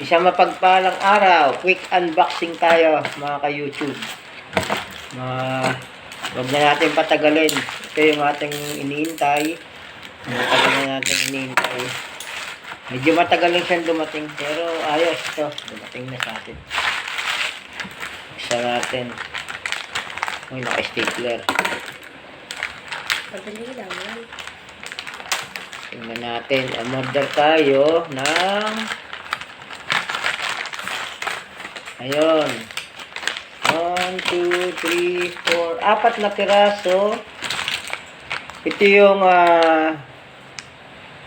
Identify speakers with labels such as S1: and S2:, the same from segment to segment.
S1: Isang mapagpalang araw, quick unboxing tayo mga ka-YouTube. Huwag na natin patagalin. Ito yung ating iniintay. Matagal na natin iniintay. Medyo matagal lang siyang dumating, pero ayos ito. Dumating na sa atin. Isa natin. Uy, naka-stapler.
S2: Madali lang yan.
S1: Tingnan natin. Umorder tayo ng ayun. 1, 2, 3, 4. 4 na piraso. Ito yung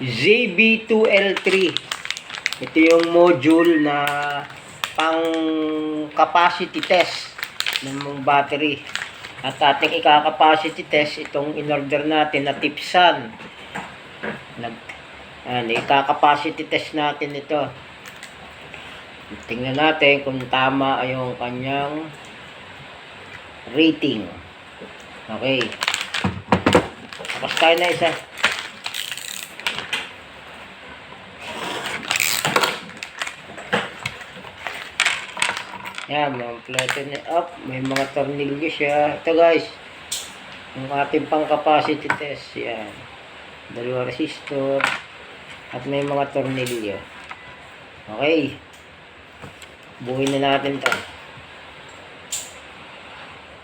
S1: ZB2L3. Ito yung module na pang capacity test ng battery. At ating ika-capacity test itong in-order natin na Tipsan. Ika-capacity test natin ito. Tingnan natin kung tama yung kanyang rating. Okay. Tapos tayo na isa. Yan, flatten it up. May mga tornilyo siya. Ito guys, yung ating pang capacity test. Yan. 2 resistor. At may mga tornilyo. Okay. Buuin na natin ito.